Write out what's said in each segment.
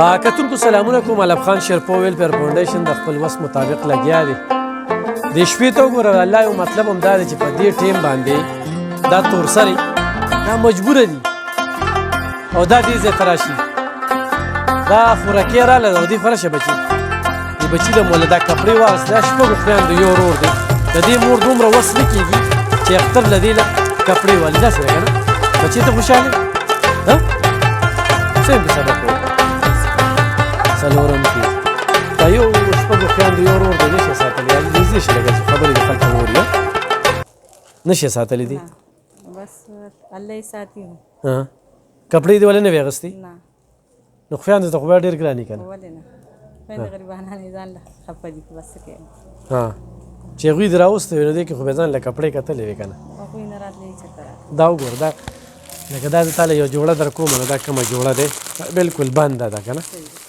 کتونکو سلامونه کوم. علب خان شیرپو ویلفیر فاونډیشن د خپل وس مطابق لګیا دی. د شپې ته وګوره، الله یو مطلب هم دا دی چې په دې ټیم باندې دا تورسرې دا مجبوره دي او دا دې ځای ته راشي. دا خوراکي راله او دې فرشه بچي د بچي د موله دا کپړې واغېستې. دا شپږو خویندو یو ورور دی. د دې مور دومره وس نه کېږي چې اختر له دې له کپړې والي. داسې ده که نه بچې ته خوشحاله څنګه سبق وایي څلورم کې دا یو شپږو خویندو یو ورور دی. نه شي ساتلی نږدې شي لږه چې خبرې د خلکو اوري نه شي ساتلی دي بس الله یې ساتي. کپړې دې ولې نه وې اغوستې؟ نه نو خویندو ته خو بیا ډېر ګرانې که نه ولې نه خویندې غریبانان یې ځان له خفه دي بس څه کوي چې هغوی دې راوستې وې نو دې کې خو بیا ځان له کپړې کتلې وې که نه. هغوی نه راتلې چکر دا وګوره دا لکه دا زه تاله یو جوړه در کومه نو دا کومه جوړه دی بلکل بنده ده که نه.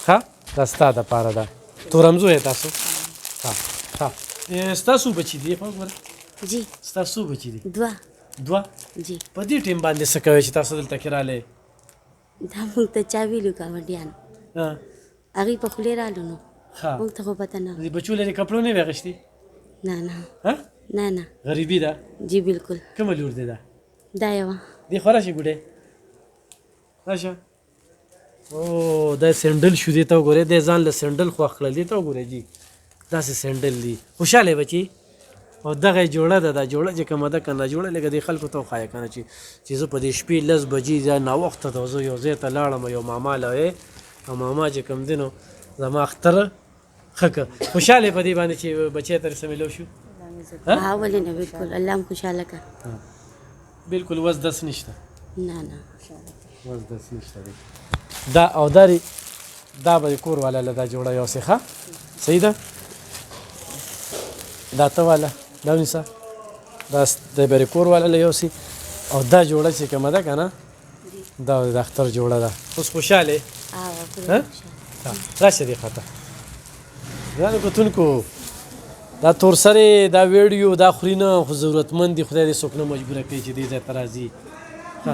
ښه دا ستا دپاره ده. تورمزو یې تاسو؟ ستاسو بچي دي وګوره جی ستاسو بچي دي دوه جی په دې ټیم باندې څه کوئ چې تاسو دلته کې رالی؟ دا موږ ته چا ویلو ګاونډیانو هغوی په خولې رالو نو موږ ته خو پته نه د بچو لرې کپړو نه وې اخیستې؟ نه نه غریبي ده؟ جی بالکل. کومه لور دی دا؟ دا یوه دې خوا راشي ګوډې راشه. او دا سینډل شو دې ته وګورئ. دی ځان له سینډل خوښ کړل. دې ته وګورئ جي داسې سینډل دي. خوشحاله بچي او دغه جوړه ده. دا جوړه چې کومه ده که نه جوړه لکه دې خلکو ته وښایه که نه چې زه په دې شپې 10 بجې دا ناوخته ته زه یو ځای ته لاړم یو ماما له او ماما چې کوم دی نو زما اختر ښه که. خوشحاله په دې باندې چې بچی ته رسه میلاو شو؟ ولې نه بالکل الله هم خوشحاله کړه. بالکل وس دس نشته. نه وس دس نشته دی. دا او دا به د کور والا له دا جوړه یو ښه صحیح ده. دا ته والا دا ونیسه دا د بری کور والا له یوسي او دا جوړه چې کومه ده که نه دا د اختر جوړه ده. اوس خوشحاله راشه دې خواته. ګرانو کتونکو دا تورسرې دا ویډیو دا خوري نه خو ضرورتمند دي. خدای دې څوک نه مجبوره کوي چې دې ځای ته راځي.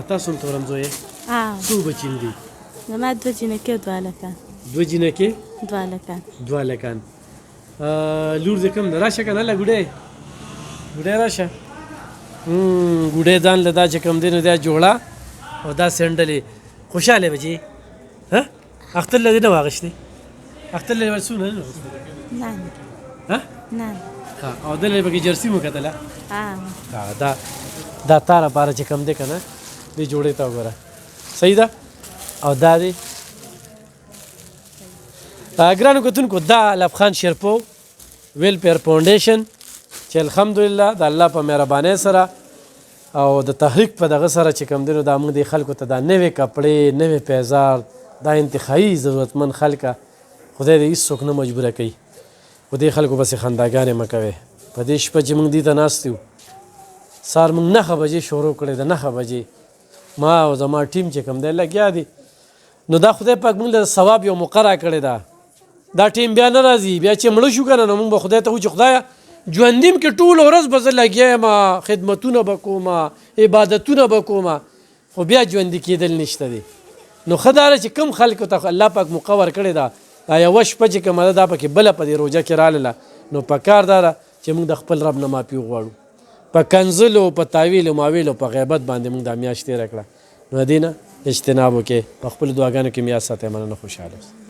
تاسو هم تورمزو یې؟ څو بچي دي؟ زما 2 جینکې او 2 هلکان. 2 جینکې 2 هلکان. 2 هلکان. لور دې کوم ده؟ راشه که نه له ګوډې راشه. ګوډې ځان له دا چې کوم دی نو دا جوړه او دا سینډلې. خوشحاله بچي اختر له دې نه واغېستې؟ اختر له څو نه نه او دلته پکې جرسي مو کتله؟ دا تا لپاره چې کوم دی که نه دې جوړې ته وګوره صحیح ده. او دا دی ګرانو کتونکو دا علب خان شیرپو ویلفیر فاونډیشن چې الحمدلله د الله په مهربانۍ سره او د تحریک په دغه سره چې کوم دی نو دا موږ دې خلکو ته دا نوې کپړې نوې پیزار دا انتخابي ضرورتمند خلکه خدای دې هېڅوک نه مجبوره کوي. خو دې خلکو پسې خنداګانې مه کوئ. په دې شپه چې موږ دې ته ناست یو سهار موږ 9 بجې شروع کړی د 9 بجې ما او زما ټیم چې کوم دی لګیا دي نو دا خدای پاک موږ له ثواب یو مقرره کړې ده. دا ټیم بیا نه راځي. بیا چې مړه شو که نه نو موږ به خدای ته وایو چې خدایه ژوندیم کې ټوله ورځ به زه لګیا یم خدمتونه به کوم عبادتونه به کوم خو بیا ژوندي کېدل نشته دی. نو ښه دا ده چې کوم خلکو ته الله پاک مقرر کړې ده دا یوه شپه چې کومه ده دا پکې بله په دې روژه کې راغله نو پکار دا ده چې موږ د خپل رب نه معافي وغواړو. په کنځلو په تاویلو ماویلو په غیبت باندې موږ دا میاشت تېره کړه نو دې نه اجتناب وکړئ. په خپلو دعاګانو کې مې یاد ساتئ. مننه. خوشحاله اوسئ.